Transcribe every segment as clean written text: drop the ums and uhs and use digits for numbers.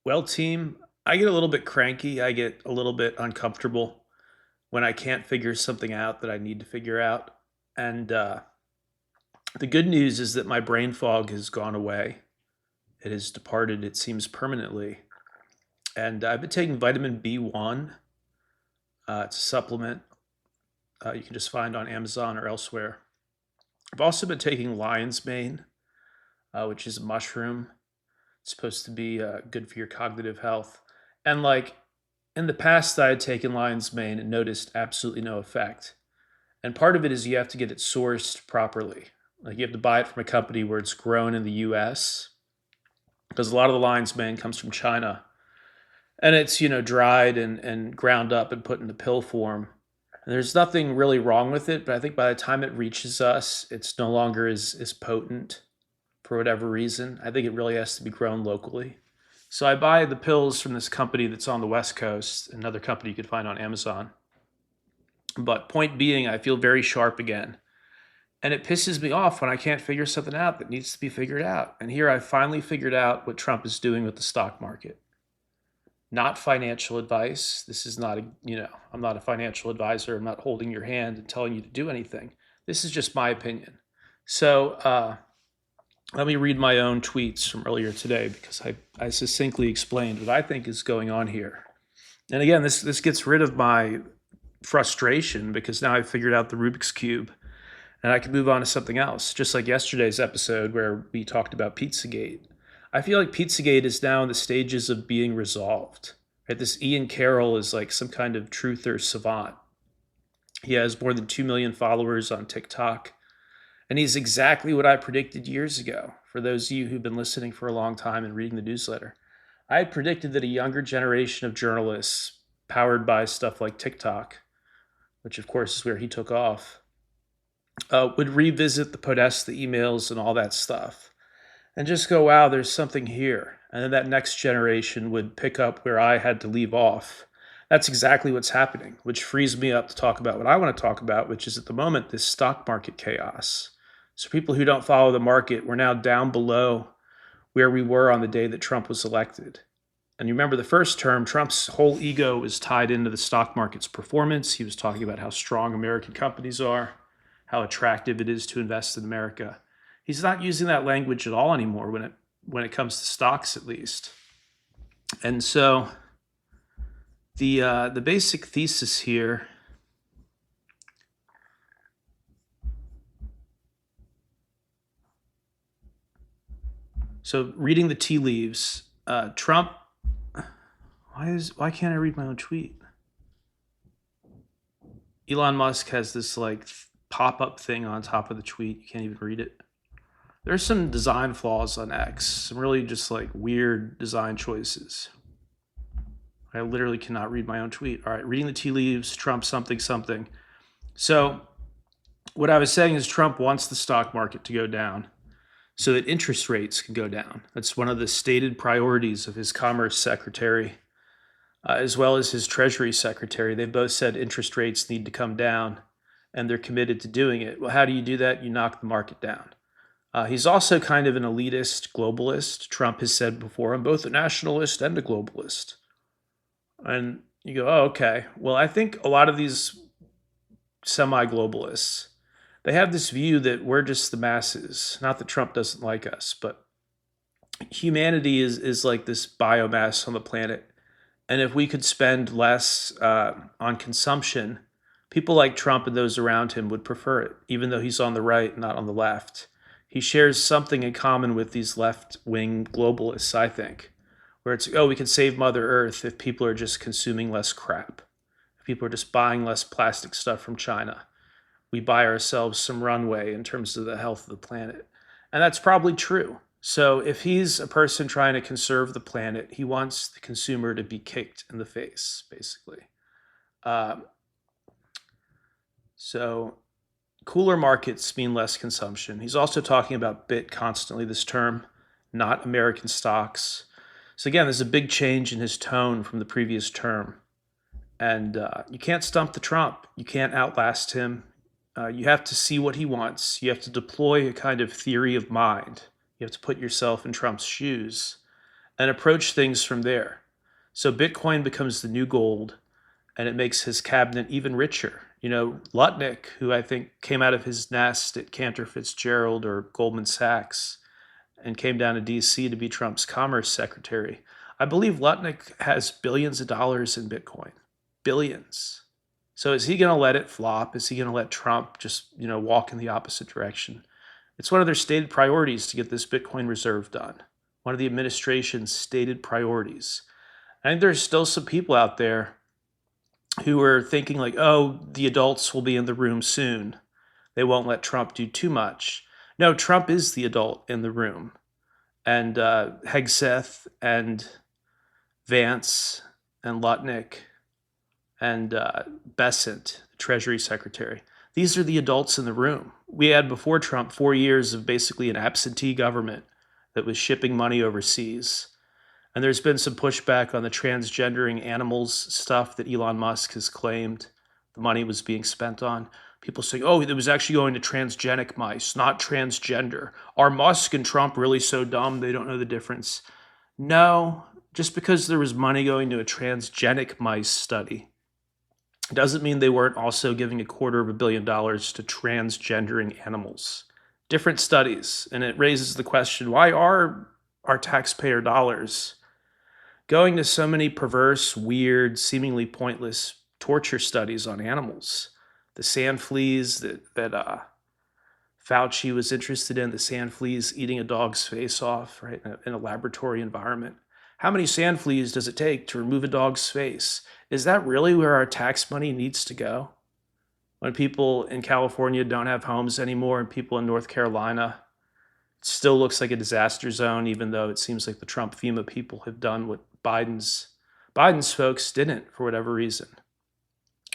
Well, team, I get a little bit cranky. I get a little bit uncomfortable when I can't figure something out that I need to figure out. And the good news is that my brain fog has gone away. It has departed, it seems, permanently. And I've been taking vitamin B1. It's a supplement you can just find on Amazon or elsewhere. I've also been taking lion's mane, which is a mushroom. It's supposed to be good for your cognitive health. And like in the past, I had taken lion's mane and noticed absolutely no effect. And part of it is you have to get it sourced properly. Like you have to buy it from a company where it's grown in the US, because a lot of the lion's mane comes from China. And it's, dried and ground up and put into pill form. And there's nothing really wrong with it, but I think by the time it reaches us, it's no longer as potent for whatever reason. I think it really has to be grown locally. So I buy the pills from this company that's on the West Coast, another company you could find on Amazon. But point being, I feel very sharp again. And it pisses me off when I can't figure something out that needs to be figured out. And here I finally figured out what Trump is doing with the stock market. Not financial advice. This is not I'm not a financial advisor. I'm not holding your hand and telling you to do anything. This is just my opinion. So let me read my own tweets from earlier today because I succinctly explained what I think is going on here. And again, this gets rid of my frustration because now I've figured out the Rubik's Cube and I can move on to something else. Just like yesterday's episode where we talked about Pizzagate. I feel like Pizzagate is now in the stages of being resolved. Right? This Ian Carroll is like some kind of truther savant. He has more than 2 million followers on TikTok. And he's exactly what I predicted years ago. For those of you who've been listening for a long time and reading the newsletter, I had predicted that a younger generation of journalists, powered by stuff like TikTok, which of course is where he took off, would revisit the Podesta emails and all that stuff and just go, wow, there's something here. And then that next generation would pick up where I had to leave off. That's exactly what's happening, which frees me up to talk about what I want to talk about, which is at the moment this stock market chaos. So people who don't follow the market, we're now down below where we were on the day that Trump was elected. And you remember the first term, Trump's whole ego was tied into the stock market's performance. He was talking about how strong American companies are, how attractive it is to invest in America. He's not using that language at all anymore when it comes to stocks, at least. And so the basic thesis here so reading the tea leaves, Trump, why can't I read my own tweet? Elon Musk has this like pop-up thing on top of the tweet. You can't even read it. There's some design flaws on X, some really just like weird design choices. I literally cannot read my own tweet. All right, reading the tea leaves, Trump something, something. So what I was saying is Trump wants the stock market to go down so that interest rates can go down. That's one of the stated priorities of his Commerce Secretary, as well as his Treasury Secretary. They both said interest rates need to come down, and they're committed to doing it. Well, how do you do that? You knock the market down. He's also kind of an elitist globalist. Trump has said before, I'm both a nationalist and a globalist. And you go, oh, okay. Well, I think a lot of these semi-globalists, they have this view that we're just the masses. Not that Trump doesn't like us, but humanity is like this biomass on the planet. And if we could spend less on consumption, people like Trump and those around him would prefer it, even though he's on the right, not on the left. He shares something in common with these left-wing globalists, I think, where it's, oh, we can save Mother Earth if people are just consuming less crap. If people are just buying less plastic stuff from China. We buy ourselves some runway in terms of the health of the planet. And that's probably true. So if he's a person trying to conserve the planet, he wants the consumer to be kicked in the face, basically. So cooler markets mean less consumption. He's also talking about BIT constantly, this term, not American stocks. So again, there's a big change in his tone from the previous term. And you can't stump the Trump. You can't outlast him. You have to see what he wants. You have to deploy a kind of theory of mind. You have to put yourself in Trump's shoes and approach things from there. So Bitcoin becomes the new gold, and it makes his cabinet even richer. Lutnick, who I think came out of his nest at Cantor Fitzgerald or Goldman Sachs and came down to DC to be Trump's commerce secretary. I believe Lutnick has billions of dollars in Bitcoin. Billions. So is he going to let it flop? Is he going to let Trump just, walk in the opposite direction? It's one of their stated priorities to get this Bitcoin reserve done. One of the administration's stated priorities. I think there's still some people out there who are thinking like, oh, the adults will be in the room soon. They won't let Trump do too much. No, Trump is the adult in the room. And Hegseth and Vance and Lutnick and Bessent, Treasury Secretary. These are the adults in the room. We had before Trump 4 years of basically an absentee government that was shipping money overseas. And there's been some pushback on the transgendering animals stuff that Elon Musk has claimed the money was being spent on. People saying, oh, it was actually going to transgenic mice, not transgender. Are Musk and Trump really so dumb they don't know the difference? No, just because there was money going to a transgenic mice study doesn't mean they weren't also giving $250 million to transgendering animals. Different studies, and it raises the question, why are our taxpayer dollars going to so many perverse, weird, seemingly pointless torture studies on animals? The sand fleas that Fauci was interested in, the sand fleas eating a dog's face off, right, in a laboratory environment. How many sand fleas does it take to remove a dog's face? Is that really where our tax money needs to go? When people in California don't have homes anymore and people in North Carolina, it still looks like a disaster zone, even though it seems like the Trump FEMA people have done what Biden's folks didn't for whatever reason.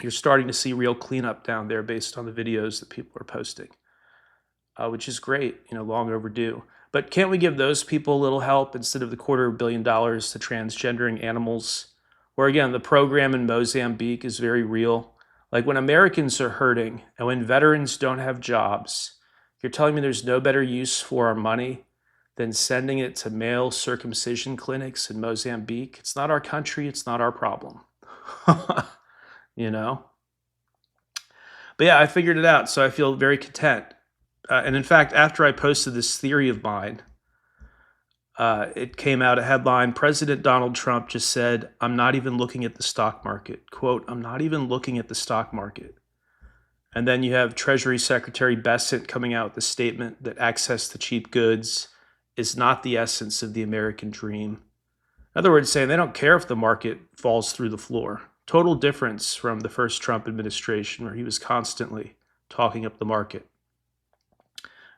You're starting to see real cleanup down there based on the videos that people are posting, which is great, long overdue. But can't we give those people a little help instead of the $250 million to transgendering animals? Or again, the program in Mozambique is very real. Like when Americans are hurting and when veterans don't have jobs, you're telling me there's no better use for our money than sending it to male circumcision clinics in Mozambique? It's not our country. It's not our problem. But yeah, I figured it out. So I feel very content. And in fact, after I posted this theory of mine, it came out a headline, President Donald Trump just said, I'm not even looking at the stock market. Quote, I'm not even looking at the stock market. And then you have Treasury Secretary Bessent coming out with a statement that access to cheap goods is not the essence of the American dream. In other words, saying they don't care if the market falls through the floor. Total difference from the first Trump administration where he was constantly talking up the market.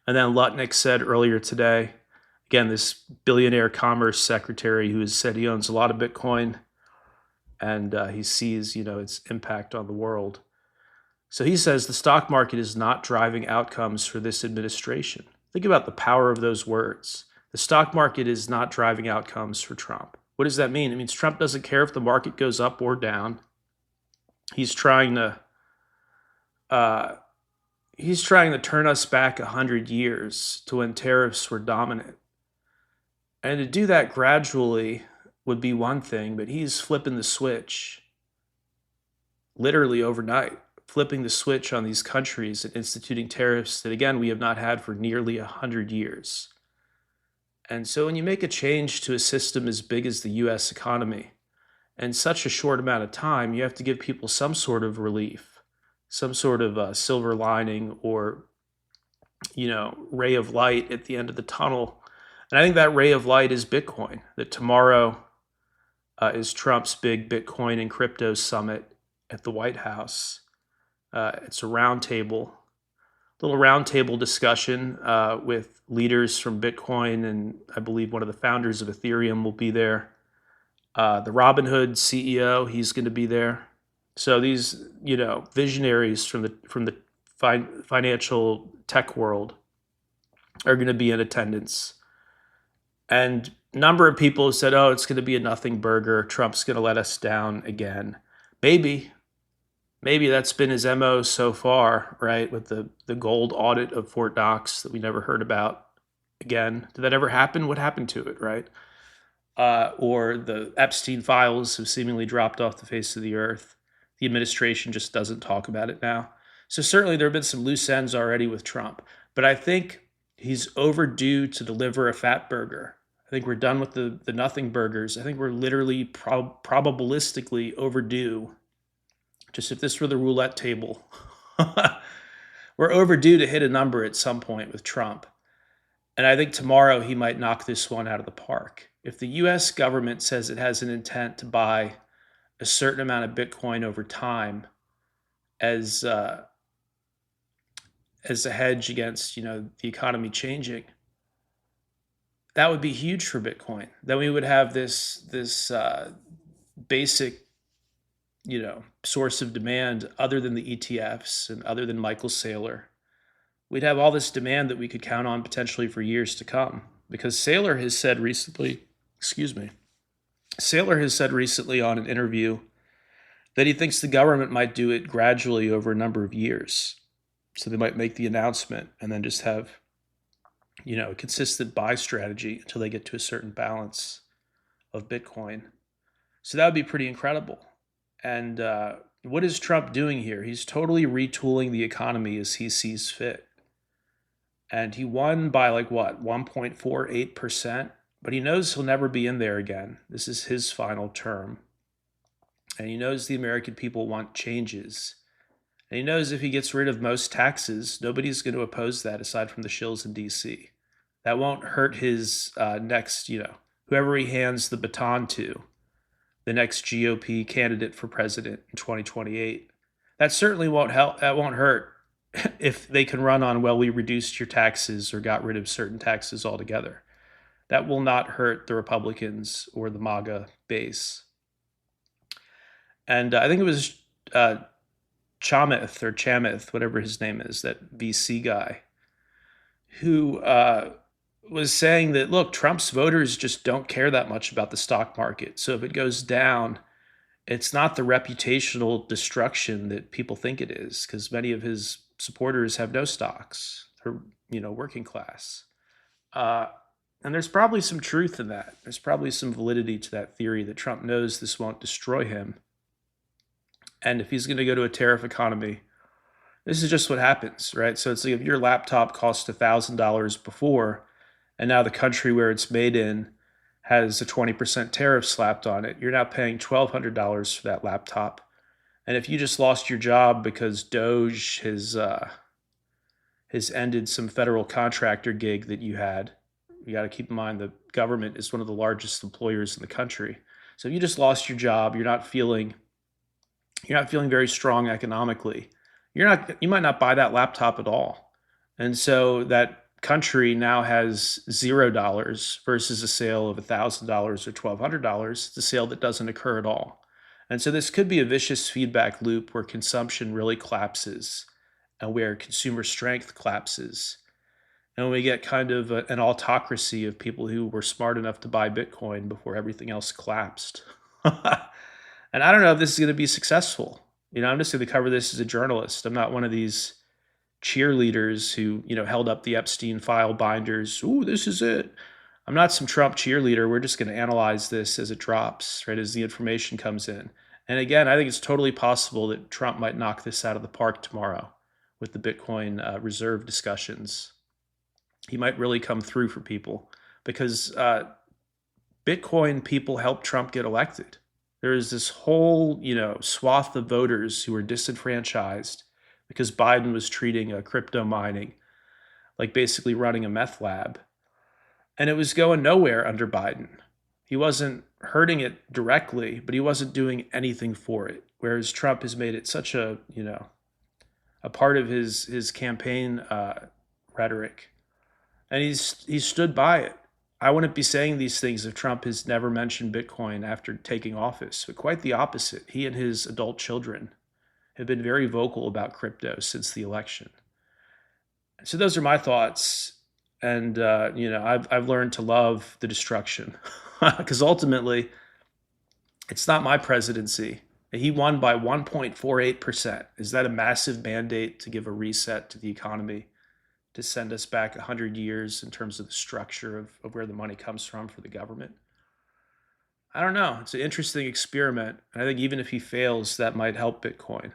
And then Lutnick said earlier today, again, this billionaire commerce secretary who has said he owns a lot of Bitcoin and he sees, its impact on the world. So he says the stock market is not driving outcomes for this administration. Think about the power of those words. The stock market is not driving outcomes for Trump. What does that mean? It means Trump doesn't care if the market goes up or down. He's trying to turn us back 100 years to when tariffs were dominant. And to do that gradually would be one thing, but he's flipping the switch literally overnight, flipping the switch on these countries and instituting tariffs that, again, we have not had for nearly 100 years. And so when you make a change to a system as big as the U.S. economy in such a short amount of time, you have to give people some sort of relief, some sort of silver lining or, ray of light at the end of the tunnel. And I think that ray of light is Bitcoin, that tomorrow is Trump's big Bitcoin and crypto summit at the White House. It's a little roundtable discussion with leaders from Bitcoin, and I believe one of the founders of Ethereum will be there. The Robinhood CEO, he's going to be there. So these, visionaries from the financial tech world are going to be in attendance. And a number of people have said, oh, it's going to be a nothing burger. Trump's going to let us down again. Maybe that's been his MO so far, right? With the gold audit of Fort Knox that we never heard about again. Did that ever happen? What happened to it, right? or the Epstein files have seemingly dropped off the face of the earth. The administration just doesn't talk about it now. So certainly there have been some loose ends already with Trump, but I think he's overdue to deliver a fat burger. I think we're done with the nothing burgers. I think we're literally probabilistically overdue. Just if this were the roulette table, we're overdue to hit a number at some point with Trump. And I think tomorrow he might knock this one out of the park. If the US government says it has an intent to buy a certain amount of Bitcoin over time as as a hedge against, the economy changing, that would be huge for Bitcoin. Then we would have this basic, source of demand other than the ETFs and other than Michael Saylor. We'd have all this demand that we could count on potentially for years to come. Because Saylor has said recently, excuse me, Saylor has said recently on an interview that he thinks the government might do it gradually over a number of years. So they might make the announcement and then just have, a consistent buy strategy until they get to a certain balance of Bitcoin. So that would be pretty incredible. And what is Trump doing here? He's totally retooling the economy as he sees fit. And he won by like what, 1.48%? But he knows he'll never be in there again. This is his final term. And he knows the American people want changes. And he knows if he gets rid of most taxes, nobody's going to oppose that aside from the shills in DC. That won't hurt his next, whoever he hands the baton to, the next GOP candidate for president in 2028. That certainly won't help. That won't hurt if they can run on, well, we reduced your taxes or got rid of certain taxes altogether. That will not hurt the Republicans or the MAGA base. And I think it was Chamath, whatever his name is, that VC guy, who was saying that, look, Trump's voters just don't care that much about the stock market. So if it goes down, it's not the reputational destruction that people think it is, because many of his supporters have no stocks. They're, working class. And there's probably some truth in that. There's probably some validity to that theory that Trump knows this won't destroy him. And if he's going to go to a tariff economy, this is just what happens, right? So it's like if your laptop cost $1,000 before, and now the country where it's made in has a 20% tariff slapped on it, you're now paying $1,200 for that laptop. And if you just lost your job because Doge has ended some federal contractor gig that you had, you got to keep in mind the government is one of the largest employers in the country. So if you just lost your job, you're not feeling very strong economically. You might not buy that laptop at all. And so that country now has $0 versus a sale of $1,000 or $1,200. It's a sale that doesn't occur at all. And so this could be a vicious feedback loop where consumption really collapses and where consumer strength collapses. And we get kind of an autocracy of people who were smart enough to buy Bitcoin before everything else collapsed. And I don't know if this is going to be successful. I'm just going to cover this as a journalist. I'm not one of these cheerleaders who, held up the Epstein file binders. Ooh, this is it. I'm not some Trump cheerleader. We're just going to analyze this as it drops, right, as the information comes in. And again, I think it's totally possible that Trump might knock this out of the park tomorrow with the Bitcoin reserve discussions. He might really come through for people because Bitcoin people helped Trump get elected. There is this whole, swath of voters who were disenfranchised because Biden was treating crypto mining like basically running a meth lab. And it was going nowhere under Biden. He wasn't hurting it directly, but he wasn't doing anything for it. Whereas Trump has made it such a part of his campaign rhetoric. And he's stood by it. I wouldn't be saying these things if Trump has never mentioned Bitcoin after taking office, but quite the opposite. He and his adult children have been very vocal about crypto since the election. So those are my thoughts. And, I've learned to love the destruction because ultimately it's not my presidency. He won by 1.48%. Is that a massive mandate to give a reset to the economy, to send us back 100 years in terms of the structure of where the money comes from for the government? I don't know. It's an interesting experiment. And I think even if he fails, that might help Bitcoin.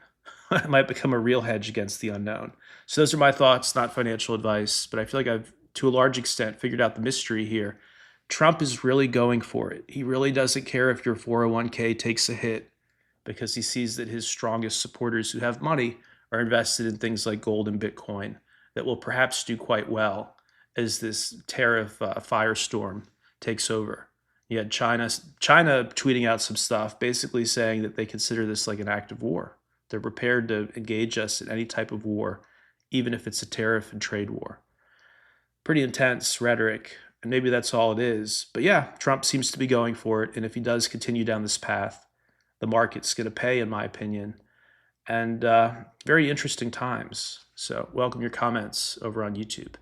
It might become a real hedge against the unknown. So those are my thoughts, not financial advice, but I feel like I've, to a large extent, figured out the mystery here. Trump is really going for it. He really doesn't care if your 401k takes a hit because he sees that his strongest supporters who have money are invested in things like gold and Bitcoin that will perhaps do quite well as this tariff firestorm takes over. You had China tweeting out some stuff, basically saying that they consider this like an act of war. They're prepared to engage us in any type of war, even if it's a tariff and trade war. Pretty intense rhetoric, and maybe that's all it is. But yeah, Trump seems to be going for it, and if he does continue down this path, the market's going to pay, in my opinion. And very interesting times. So, welcome your comments over on YouTube.